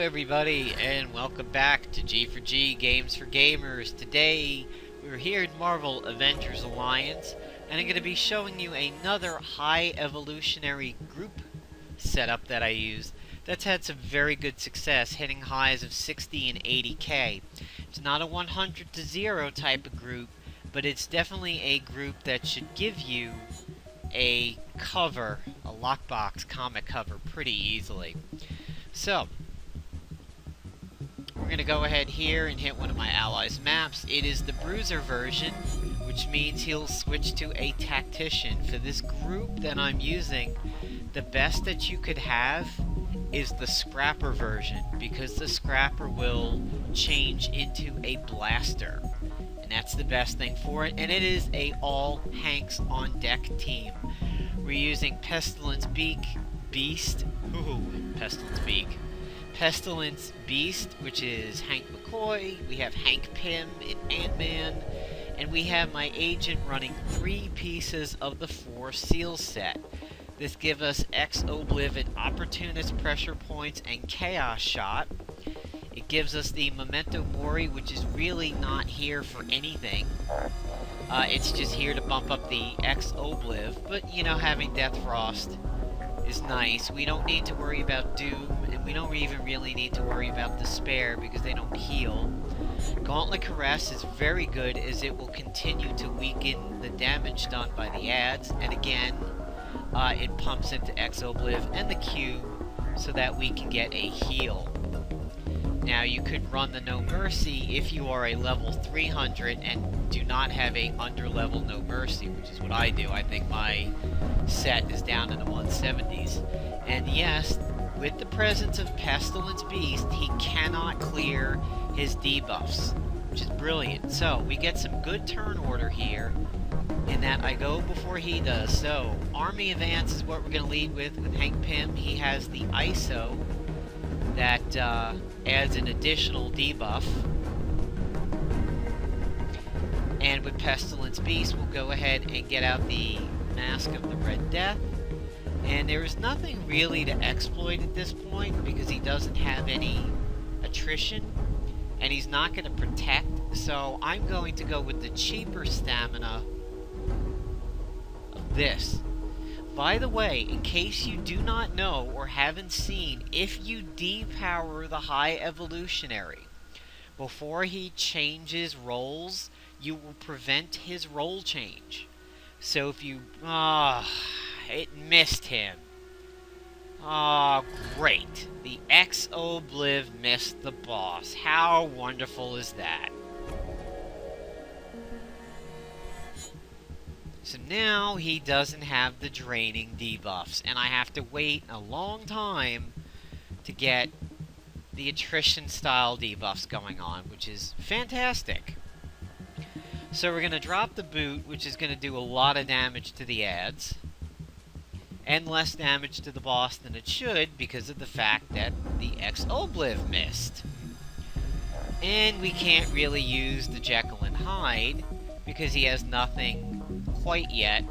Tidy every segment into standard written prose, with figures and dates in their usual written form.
everybody, and welcome back to G4G Games for Gamers. Today, we're here in Marvel Avengers Alliance, and I'm going to be showing you another High Evolutionary group setup that I used that's had some very good success, hitting highs of 60 and 80k. It's not a 100 to 0 type of group, but it's definitely a group that should give you a cover, a lockbox comic cover, pretty easily. So, we're going to go ahead here and hit one of my allies' maps. It is the Bruiser version, which means he'll switch to a tactician. For this group that I'm using, the best that you could have is the Scrapper version, because the Scrapper will change into a blaster. And that's the best thing for it, and it is a all Hanks on deck team. We're using Pestilence Beast, Pestilence Beast, which is Hank McCoy. We have Hank Pym in Ant-Man, and we have my agent running 3 pieces of the 4 seal set. This gives us Oblivion, Opportunist Pressure Points, and Chaos Shot. It gives us the Memento Mori, which is really not here for anything. It's just here to bump up the Obliv, but, you know, having Death Frost is nice. We don't need to worry about Doom, and we don't even really need to worry about Despair, because they don't heal. Gauntlet Caress is very good, as it will continue to weaken the damage done by the ads, and again, it pumps into Obliv and the Q, so that we can get a heal. Now, you could run the No Mercy if you are a level 300 and do not have a under-level No Mercy, which is what I do. I think my set is down in the 170s. And yes, with the presence of Pestilence Beast, he cannot clear his debuffs, which is brilliant. So, we get some good turn order here, in that I go before he does. So, Army Advance is what we're going to lead with Hank Pym. He has the ISO that adds an additional debuff. And with Pestilence Beast, we'll go ahead and get out the Mask of the Red Death. And there is nothing really to exploit at this point, because he doesn't have any attrition, and he's not going to protect, so I'm going to go with the cheaper stamina of this. By the way, in case you do not know or haven't seen, if you depower the High Evolutionary before he changes roles, you will prevent his role change. So if you... it missed him. Great. The Obliv missed the boss. How wonderful is that? So now he doesn't have the draining debuffs, and I have to wait a long time to get the attrition style debuffs going on, which is fantastic. So we're going to drop the boot, which is going to do a lot of damage to the ads, and less damage to the boss than it should, because of the fact that the Obliv missed. And we can't really use the Jekyll and Hyde, because he has nothing quite yet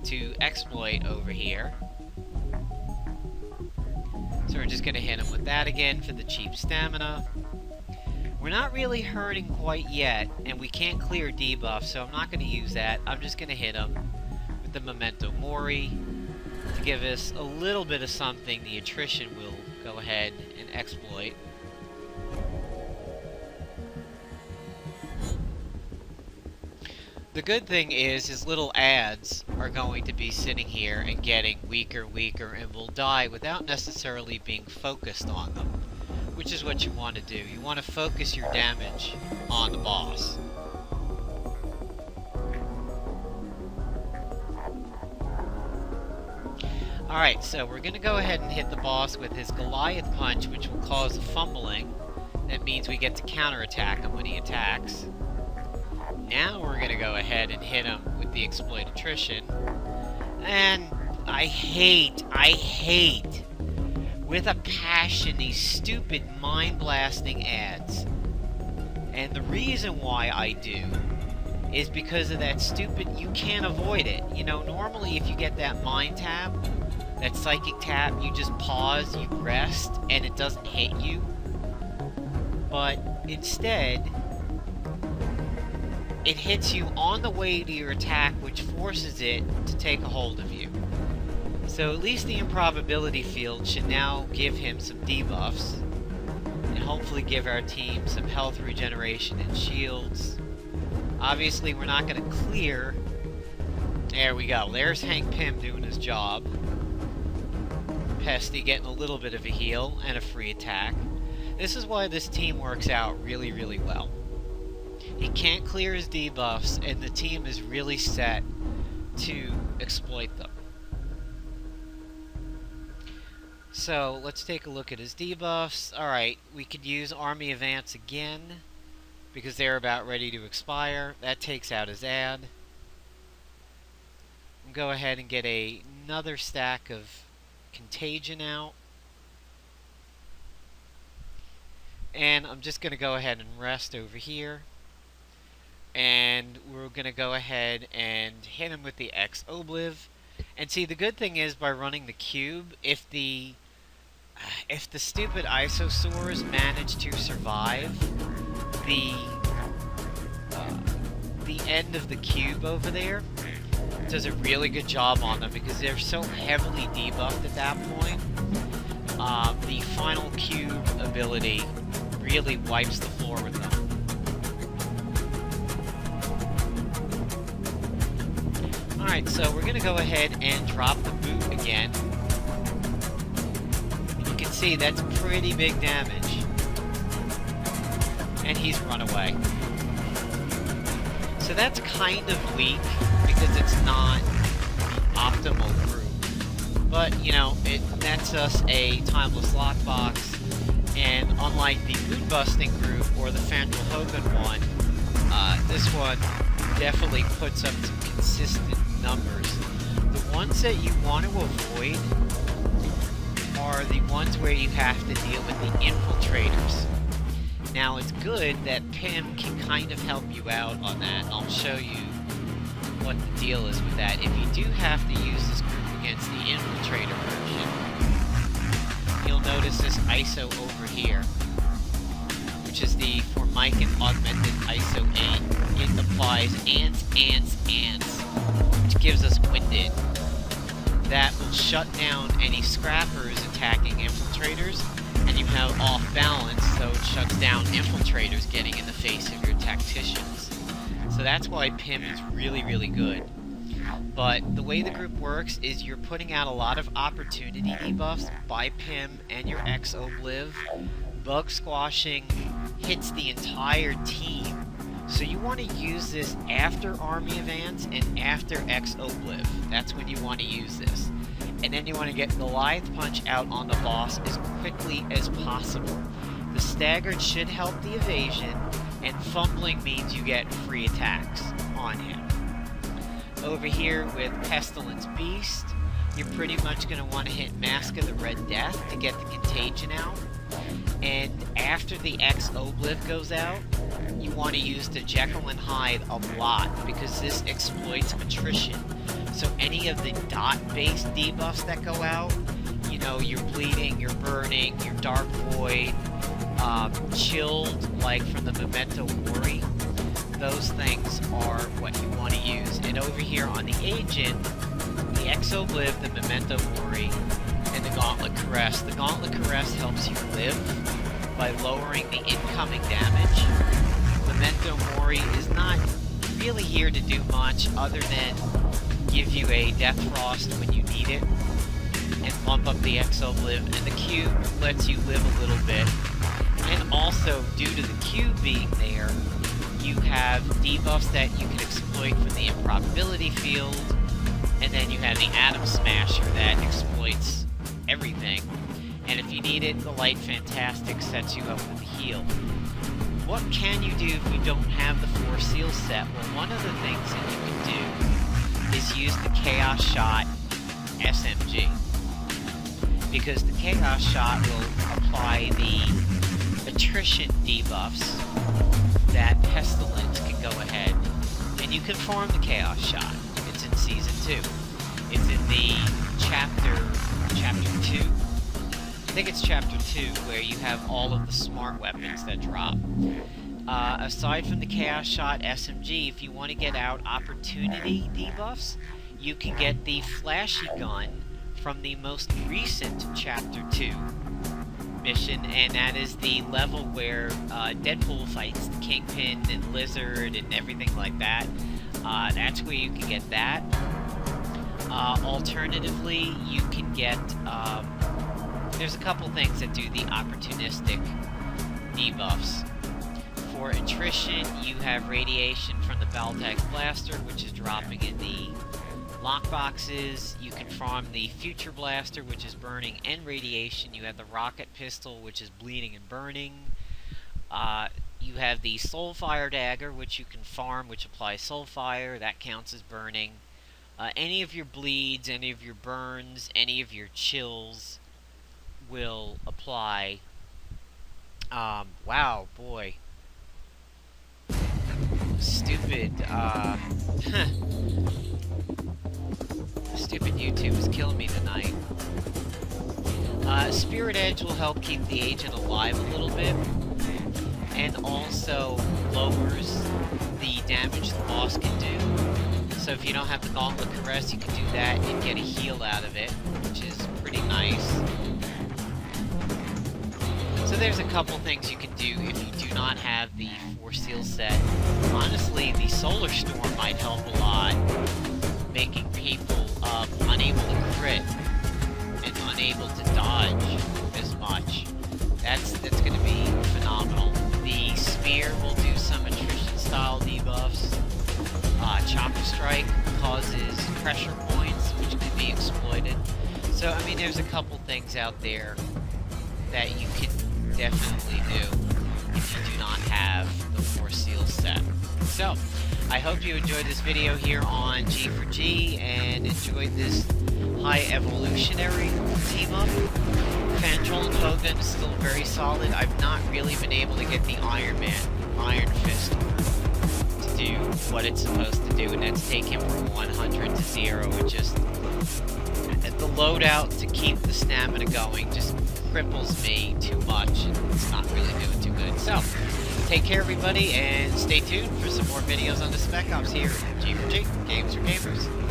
to exploit over here. So we're just going to hit him with that again for the cheap stamina. We're not really hurting quite yet, and we can't clear debuff, so I'm not going to use that. I'm just going to hit him with the Memento Mori to give us a little bit of something the attrition will go ahead and exploit. The good thing is, his little ads are going to be sitting here and getting weaker, and will die without necessarily being focused on them, which is what you want to do. You want to focus your damage on the boss. Alright, so we're going to go ahead and hit the boss with his Goliath Punch, which will cause a fumbling. That means we get to counterattack him when he attacks. Now we're going to go ahead and hit him with the Exploit Attrition. And I hate, with a passion, these stupid mind-blasting ads. And the reason why I do is because of that stupid, you can't avoid it. You know, normally if you get that mind tap, That psychic tap, you just pause, you rest, and it doesn't hit you. But instead, it hits you on the way to your attack, which forces it to take a hold of you. So at least the improbability field should now give him some debuffs, and hopefully give our team some health regeneration and shields. Obviously, we're not going to clear. There we go. There's Hank Pym doing his job. Pesty getting a little bit of a heal and a free attack. This is why this team works out really, really well. He can't clear his debuffs, and the team is really set to exploit them. So, let's take a look at his debuffs. Alright, we could use Army Advance again, because they're about ready to expire. That takes out his ad. We'll go ahead and get another stack of contagion out. And I'm just going to go ahead and rest over here. And we're going to go ahead and hit him with the X-Obliv. And see, the good thing is, by running the cube, if the stupid isosaurs manage to survive the end of the cube over there, does a really good job on them, because they're so heavily debuffed at that point. The final cube ability really wipes the floor with them. Alright, so we're going to go ahead and drop the boot again. You can see that's pretty big damage. And he's run away. So that's kind of weak, because it's not the optimal group. But, you know, it nets us a timeless lockbox, and unlike the boot busting group or the Fandral Hogan one, this one definitely puts up some consistent numbers. The ones that you want to avoid are the ones where you have to deal with the infiltrators. Now, it's good that Pym can kind of help you out on that, and I'll show you what the deal is with that. If you do have to use this group against the infiltrator version, you'll notice this ISO over here, which is the Formican Augmented ISO 8. It applies ants, which gives us winded. That will shut down any scrappers attacking infiltrators, and you have off balance, so it shuts down infiltrators getting in the face of your tacticians. So that's why Pym is really, really good. But the way the group works is you're putting out a lot of opportunity debuffs by Pym and your X-Obliv. Bug squashing hits the entire team. So you want to use this after Army Advance and after X-Obliv. That's when you want to use this. And then you want to get Goliath Punch out on the boss as quickly as possible. The staggered should help the evasion, and fumbling means you get free attacks on him. Over here with Pestilence Beast, you're pretty much going to want to hit Mask of the Red Death to get the contagion out. And after the X-Obliv goes out, you want to use the Jekyll and Hyde a lot, because this exploits attrition. So any of the dot-based debuffs that go out, you know, you're bleeding, you're burning, you're dark void, chilled, like from the Memento Mori, those things are what you want to use. And over here on the agent, the X-Obliv, the Memento Mori, and the Gauntlet Caress. The Gauntlet Caress helps you live by lowering the incoming damage. Memento Mori is not really here to do much other than give you a Death Frost when you need it, and bump up the X-Obliv, and the cube lets you live a little bit. And also, due to the cube being there, you have debuffs that you can exploit from the improbability field, and then you have the Atom Smasher that exploits everything. And if you need it, the Light Fantastic sets you up with a heal. What can you do if you don't have the 4 seal set? Well, one of the things that you can do is use the Chaos Shot SMG. Because the Chaos Shot will apply the attrition debuffs that Pestilence can go ahead, and you can farm the Chaos Shot. It's in Season 2. It's in the chapter chapter 2. I think it's chapter 2 where you have all of the smart weapons that drop. Aside from the Chaos Shot SMG, if you want to get out opportunity debuffs, you can get the flashy gun from the most recent chapter 2 mission, and that is the level where Deadpool fights the Kingpin and Lizard and everything like that. That's where you can get that. Alternatively, you can get, there's a couple things that do the opportunistic debuffs. For attrition, you have radiation from the Baltac Blaster, which is dropping in the lockboxes. You can farm the Future Blaster, which is burning and radiation. You have the Rocket Pistol, which is bleeding and burning. You have the Soulfire Dagger, which you can farm, which applies Soulfire. That counts as burning. Any of your bleeds, any of your burns, any of your chills will apply. Wow, boy. Stupid, stupid YouTube is killing me tonight. Spirit Edge will help keep the agent alive a little bit, and also lowers the damage the boss can do. So if you don't have the Gauntlet Caress, you can do that and get a heal out of it, which is pretty nice. So there's a couple things you can do if you do not have the 4 seal set. Honestly, the Solar Storm might help a lot, making people unable to crit and unable to dodge as much. That's going to be phenomenal. The Spear will do some attrition style debuffs. Chopper Strike causes pressure points, which can be exploited. So, I mean, there's a couple things out there that you can definitely do if you do not have the 4 seal set. So, I hope you enjoyed this video here on G4G and enjoyed this High Evolutionary team-up. Fandral and Hogan is still very solid. I've not really been able to get the Iron Fist to do what it's supposed to do, and that's take him from 100 to 0. It just, the loadout to keep the stamina going just cripples me too much, and it's not really doing too good. So, take care everybody, and stay tuned for some more videos on the Spec Ops here at G4G, Games for Gamers.